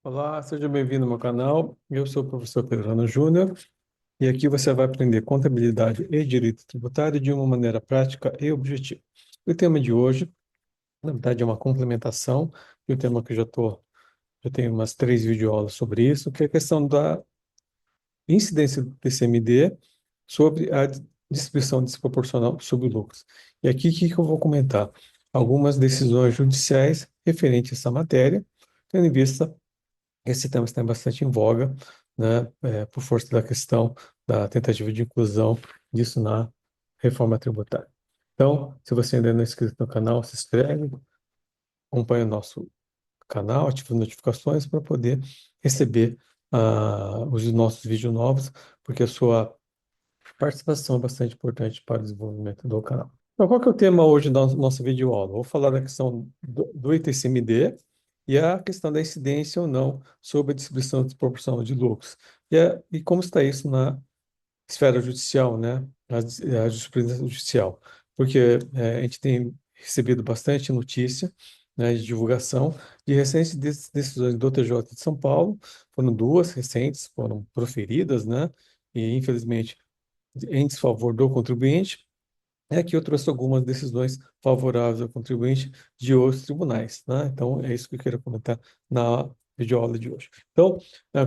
Olá, seja bem-vindo ao meu canal. Eu sou o professor Pedro Júnior e aqui você vai aprender contabilidade e direito tributário de uma maneira prática e objetiva. O tema de hoje, na verdade, é uma complementação de um tema que já tenho umas 3 videoaulas sobre isso, que é a questão da incidência do TCMD sobre a distribuição desproporcional sobre lucros. E aqui, o que que eu vou comentar? Algumas decisões judiciais referentes a essa matéria, tendo em vista esse tema está bastante em voga, né, por força da questão da tentativa de inclusão disso na reforma tributária. Então, se você ainda não é inscrito no canal, se inscreve, acompanha o nosso canal, ativa as notificações para poder receber os nossos vídeos novos, porque a sua participação é bastante importante para o desenvolvimento do canal. Então, qual que é o tema hoje da nossa videoaula? Vou falar da questão do ITCMD e a questão da incidência ou não sobre a distribuição desproporcional de lucros. E como está isso na esfera judicial, né? A jurisprudência judicial. Porque a gente tem recebido bastante notícia, né, de divulgação de recentes decisões do TJ de São Paulo. Foram duas recentes, foram proferidas, né? E, infelizmente, em desfavor do contribuinte, é que eu trouxe algumas decisões favoráveis ao contribuinte de outros tribunais, né? Então, é isso que eu quero comentar na videoaula de hoje. Então,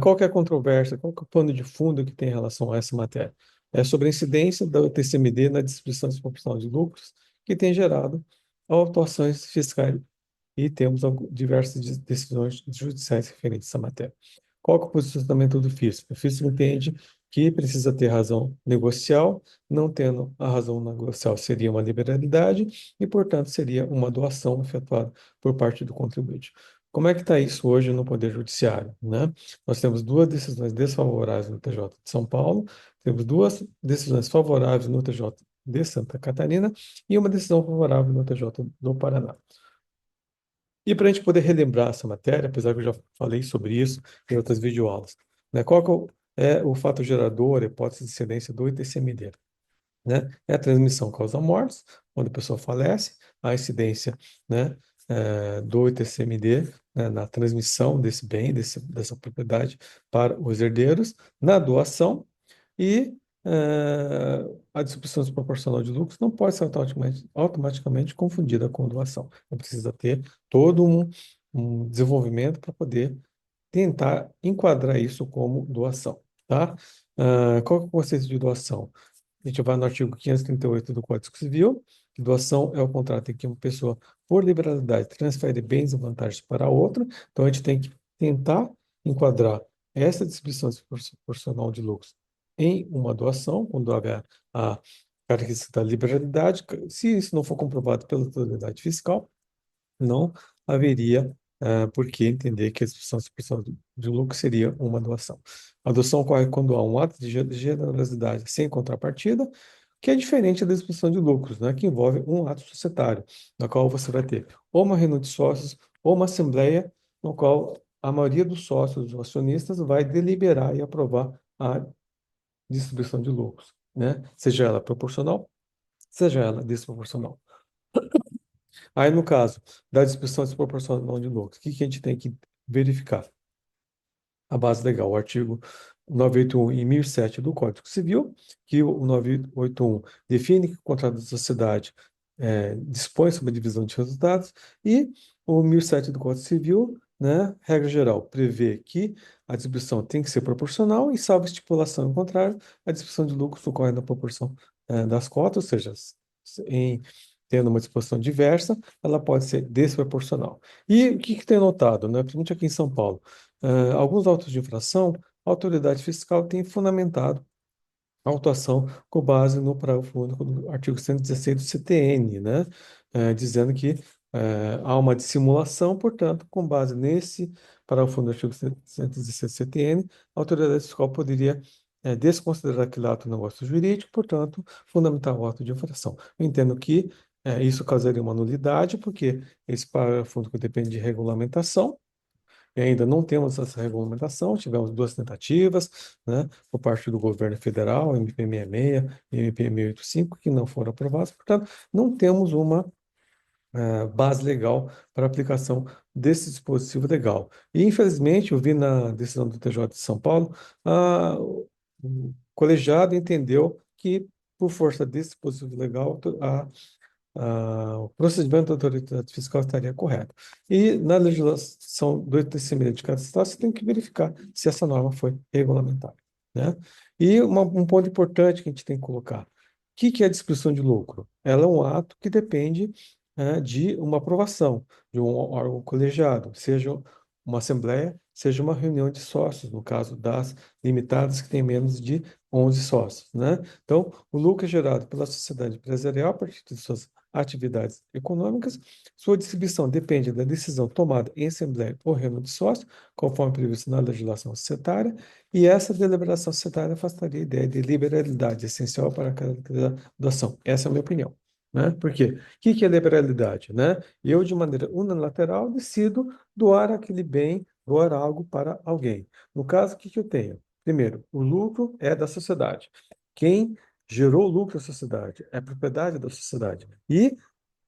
qual que é a controvérsia, qual que é o pano de fundo que tem em relação a essa matéria? É sobre a incidência da TCMD na distribuição desproporcional de lucros, que tem gerado autuações fiscais e temos diversas decisões judiciais referentes a essa matéria. Qual que é o posicionamento do fisco? O fisco entende que precisa ter razão negocial, não tendo a razão negocial seria uma liberalidade e, portanto, seria uma doação efetuada por parte do contribuinte. Como é que está isso hoje no Poder Judiciário, né? Nós temos duas decisões desfavoráveis no TJ de São Paulo, temos duas decisões favoráveis no TJ de Santa Catarina e uma decisão favorável no TJ do Paraná. E para a gente poder relembrar essa matéria, apesar que eu já falei sobre isso em outras videoaulas, né? Qual que é o fato gerador, a hipótese de incidência do ITCMD? Né? É a transmissão causa mortes, quando a pessoa falece, a incidência, né, do ITCMD, né, na transmissão desse bem, dessa propriedade para os herdeiros, na doação e a distribuição desproporcional de lucros não pode ser automaticamente confundida com doação. Precisa ter todo um desenvolvimento para poder tentar enquadrar isso como doação, tá? Qual que é o conceito de doação? A gente vai no artigo 538 do Código Civil, que doação é o contrato em que uma pessoa, por liberalidade, transfere bens e vantagens para outra. Então, a gente tem que tentar enquadrar essa distribuição proporcional de lucros em uma doação, quando houver a característica da liberalidade. Se isso não for comprovado pela autoridade fiscal, não haveria por que entender que a distribuição proporcional de lucro seria uma doação. A doação ocorre quando há um ato de generosidade sem contrapartida, que é diferente da distribuição de lucros, né, que envolve um ato societário, na qual você vai ter ou uma reunião de sócios ou uma assembleia, no qual a maioria dos sócios, dos acionistas, vai deliberar e aprovar a distribuição de lucros, né, seja ela proporcional, seja ela desproporcional. Aí, no caso da distribuição desproporcional de lucros, o que que a gente tem que verificar? A base legal, o artigo 981 e 1007 do Código Civil, que o 981 define que o contrato da sociedade dispõe sobre a divisão de resultados, e o 1007 do Código Civil, né, regra geral, prevê que a distribuição tem que ser proporcional e, salvo estipulação em contrário, a distribuição de lucros ocorre na proporção das cotas, ou seja, em tendo uma disposição diversa, ela pode ser desproporcional. E o que que tem notado, né, principalmente aqui em São Paulo? Alguns autos de infração, a autoridade fiscal tem fundamentado a autuação com base no parágrafo único do artigo 116 do CTN, né? Dizendo que há uma dissimulação, portanto, com base nesse parágrafo único do artigo 116 do CTN, a autoridade fiscal poderia desconsiderar aquele ato negócio jurídico, portanto, fundamentar o ato de infração. Eu entendo que isso causaria uma nulidade, porque esse parágrafo único depende de regulamentação, e ainda não temos essa regulamentação, tivemos duas tentativas, né, por parte do governo federal, MP66 e MP685, que não foram aprovadas, portanto, não temos uma base legal para a aplicação desse dispositivo legal. E, infelizmente, eu vi na decisão do TJ de São Paulo, o colegiado entendeu que, por força desse dispositivo legal, o procedimento da autoridade fiscal estaria correto. E na legislação do TCM de cada estado, você tem que verificar se essa norma foi regulamentada, né? E um ponto importante que a gente tem que colocar: o que é distribuição de lucro? Ela é um ato que depende, de uma aprovação de um órgão colegiado, seja uma assembleia, seja uma reunião de sócios, no caso das limitadas que têm menos de 11 sócios, né? Então, o lucro é gerado pela sociedade empresarial a partir de suas atividades econômicas. Sua distribuição depende da decisão tomada em assembleia ou reunião de sócios, conforme previsto na legislação societária, e essa deliberação societária afastaria a ideia de liberalidade essencial para a caracterização da doação. Essa é a minha opinião, né? Por quê? O que é liberalidade, né? Eu, de maneira unilateral, decido doar aquele bem, doar algo para alguém. No caso, o que eu tenho? Primeiro, o lucro é da sociedade. Quem gerou lucro à sociedade é propriedade da sociedade. E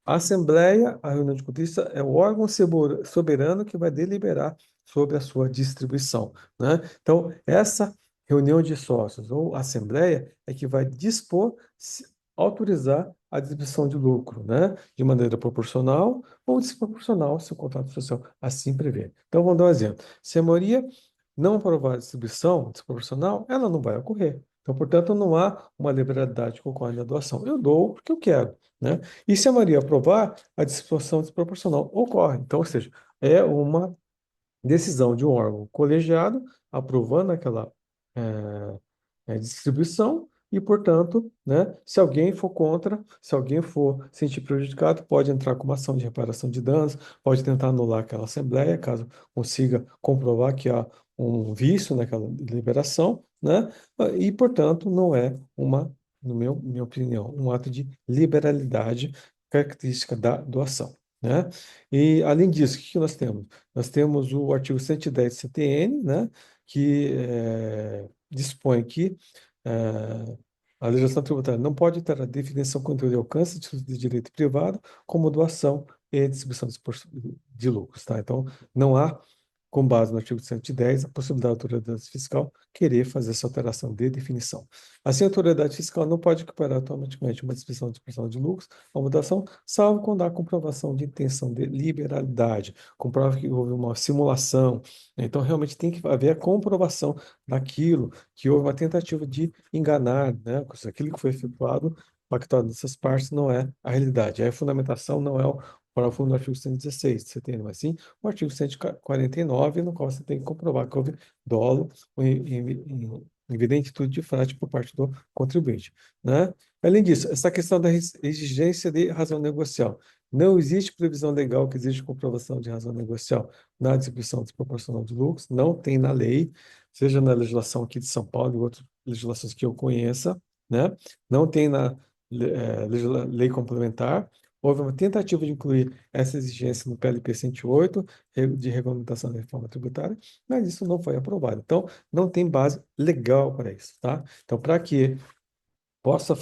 a Assembleia, a reunião de contas, é o órgão soberano que vai deliberar sobre a sua distribuição, né? Então, essa reunião de sócios ou assembleia é que vai dispor, autorizar a distribuição de lucro, né? De maneira proporcional ou desproporcional, se o contrato social assim prevê. Então, vamos dar um exemplo. Se a maioria não aprovar a distribuição desproporcional, ela não vai ocorrer. Então, portanto, não há uma liberalidade que ocorre na doação. Eu dou porque eu quero, né? E se a maioria aprovar, a distribuição desproporcional ocorre. Então, ou seja, é uma decisão de um órgão colegiado aprovando aquela distribuição e, portanto, né, se alguém for contra, se alguém for sentir prejudicado, pode entrar com uma ação de reparação de danos, pode tentar anular aquela assembleia, caso consiga comprovar que há um vício naquela deliberação, né? E, portanto, não é no minha opinião, um ato de liberalidade característica da doação, né? E, além disso, o que nós temos? Nós temos o artigo 110 CTN, né, que dispõe que a legislação tributária não pode ter a definição, controle e alcance de direito privado como doação e distribuição de lucros, tá? Então, não há, com base no artigo 110, a possibilidade da autoridade fiscal querer fazer essa alteração de definição. Assim, a autoridade fiscal não pode equiparar automaticamente uma distribuição de distribuição de lucros a uma doação, salvo quando há comprovação de intenção de liberalidade, comprova que houve uma simulação, né? Então, realmente tem que haver a comprovação daquilo, que houve uma tentativa de enganar, né? Aquilo que foi efetuado, pactuado nessas partes, não é a realidade. Aí a fundamentação não é o parágrafo no artigo 116 de CTN, mas sim o artigo 149, no qual você tem que comprovar que houve dolo ou evidentitude de fraude por parte do contribuinte, né? Além disso, essa questão da exigência de razão negocial. Não existe previsão legal que exija comprovação de razão negocial na distribuição desproporcional de lucros, não tem na lei, seja na legislação aqui de São Paulo e outras legislações que eu conheça, né? Não tem na lei complementar. Houve uma tentativa de incluir essa exigência no PLP 108, de regulamentação da reforma tributária, mas isso não foi aprovado. Então, não tem base legal para isso, tá? Então, para que possa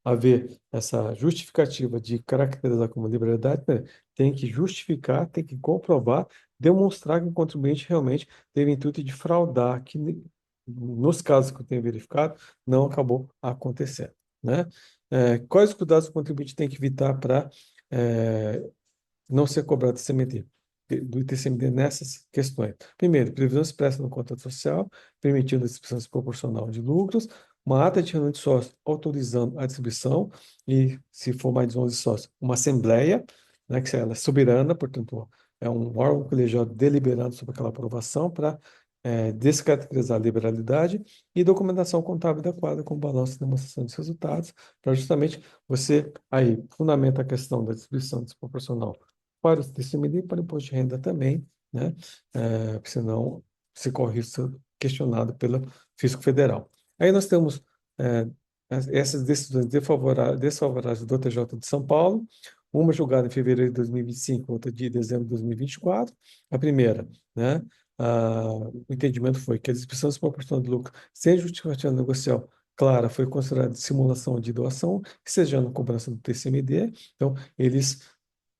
haver essa justificativa de caracterizar como liberalidade, né, tem que justificar, tem que comprovar, demonstrar que o contribuinte realmente teve o intuito de fraudar, que nos casos que eu tenho verificado, não acabou acontecendo, né? Quais cuidados o contribuinte tem que evitar para não ser cobrado do ITCMD nessas questões? Primeiro, previsão expressa no contrato social, permitindo a distribuição desproporcional de lucros, uma ata de reunião de sócios autorizando a distribuição, e, se for mais de 11 sócios, uma assembleia, né, que ela é soberana, portanto, é um órgão colegiado deliberando sobre aquela aprovação para descaracterizar a liberalidade, e documentação contábil adequada com balanço e demonstração dos resultados, para justamente você aí fundamenta a questão da distribuição desproporcional para o TCMD e para o imposto de renda também, né? Porque senão se corre isso ser questionado pelo Fisco Federal. Aí nós temos é, essas decisões desfavoráveis do TJ de São Paulo, uma julgada em fevereiro de 2025, outra de dezembro de 2024. A primeira, né? O entendimento foi que a distribuição desproporcional de lucro sem justificativa negocial clara foi considerada simulação de doação, que seja na cobrança do TCMD. Então, eles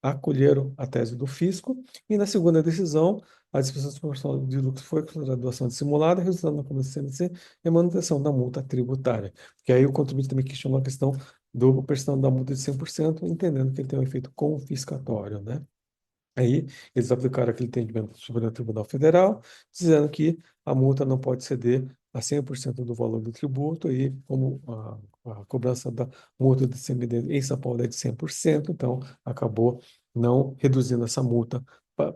acolheram a tese do fisco, e na segunda decisão, a disposição proporcional de lucro foi considerada doação dissimulada, resultando na cobrança do CMC e manutenção da multa tributária. Porque aí o contribuinte também questionou a questão do prestação da multa de 100%, entendendo que ele tem um efeito confiscatório, né? Aí eles aplicaram aquele entendimento do Supremo Tribunal Federal, dizendo que a multa não pode ceder a 100% do valor do tributo, e como a cobrança da multa de CMD em São Paulo é de 100%, então acabou não reduzindo essa multa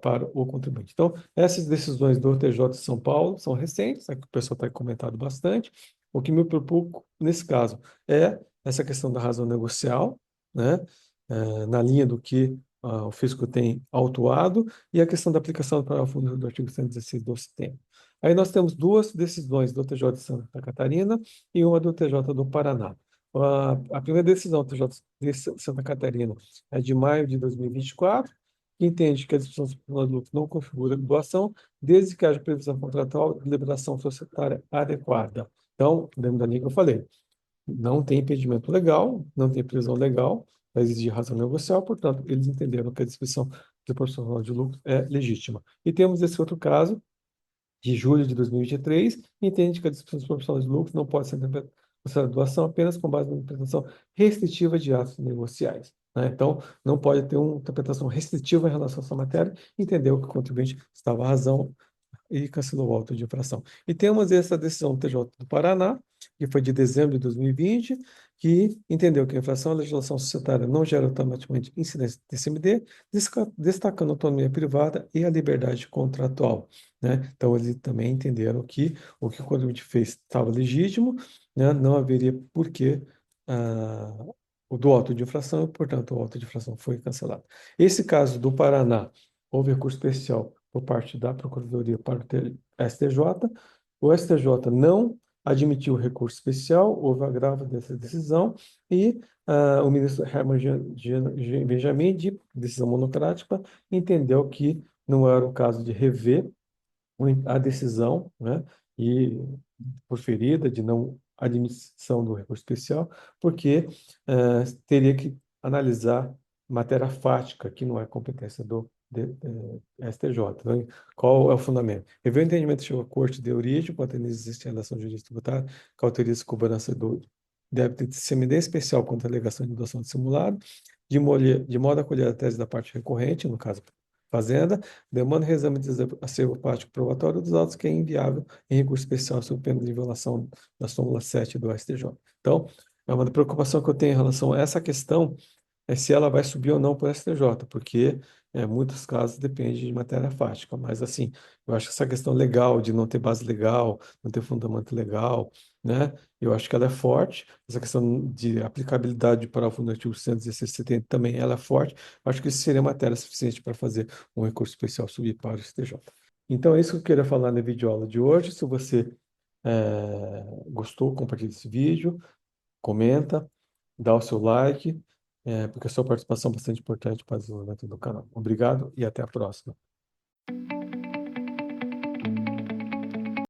para o contribuinte. Então, essas decisões do TJ de São Paulo são recentes, é que o pessoal está comentado bastante. O que me preocupa nesse caso é essa questão da razão negocial, né? Na linha do que o fisco tem autuado, e a questão da aplicação do parágrafo único do artigo 116 do sistema. Aí nós temos duas decisões do TJ de Santa Catarina e uma do TJ do Paraná. A primeira decisão do TJ de Santa Catarina é de maio de 2024, que entende que a disposição do lucro não configura doação, desde que haja previsão contratual de liberação societária adequada. Então, lembra da linha que eu falei, não tem impedimento legal, não tem prisão legal, vai exigir razão negocial, portanto, eles entenderam que a distribuição proporcional de lucro é legítima. E temos esse outro caso, de julho de 2023, entende que a distribuição proporcional de lucro não pode ser considerada doação apenas com base na interpretação restritiva de atos negociais, né? Então, não pode ter uma interpretação restritiva em relação a essa matéria, entendeu que o contribuinte estava à razão e cancelou o auto de infração. E temos essa decisão do TJ do Paraná, que foi de dezembro de 2020, que entendeu que a infração à legislação societária não gera automaticamente incidência de TCMD, destacando a autonomia privada e a liberdade contratual, né? Então, eles também entenderam que o contribuinte fez estava legítimo, né? Não haveria porquê o do auto de infração, e, portanto, o auto de infração foi cancelado. Esse caso do Paraná, houve recurso especial por parte da Procuradoria para o STJ. O STJ não admitiu o recurso especial, houve agravo dessa decisão, e o ministro Herman Benjamin, de decisão monocrática, entendeu que não era o caso de rever a decisão, né, e proferida de não admissão do recurso especial, porque teria que analisar matéria fática, que não é competência do STJ. Então, qual é o fundamento? Rever o entendimento de a Corte de origem, quanto existe relação jurídica tributária, que autoriza a cobrança do débito de CMD especial contra a alegação de doação de simulado, de modo a acolher a tese da parte recorrente, no caso Fazenda, demanda reexame de acervo prático probatório dos autos que é inviável em recurso especial sob pena de violação da súmula 7 do STJ. Então, é uma preocupação que eu tenho em relação a essa questão, é se ela vai subir ou não para o STJ, porque em muitos casos depende de matéria fática. Mas, assim, eu acho que essa questão legal, de não ter base legal, não ter fundamento legal, né? Eu acho que ela é forte. Essa questão de aplicabilidade para o artigo 116/70 também ela é forte. Eu acho que isso seria matéria suficiente para fazer um recurso especial subir para o STJ. Então, é isso que eu queria falar na videoaula de hoje. Se você gostou, compartilhe esse vídeo, comenta, dá o seu like, porque a sua participação é bastante importante para o desenvolvimento do canal. Obrigado e até a próxima.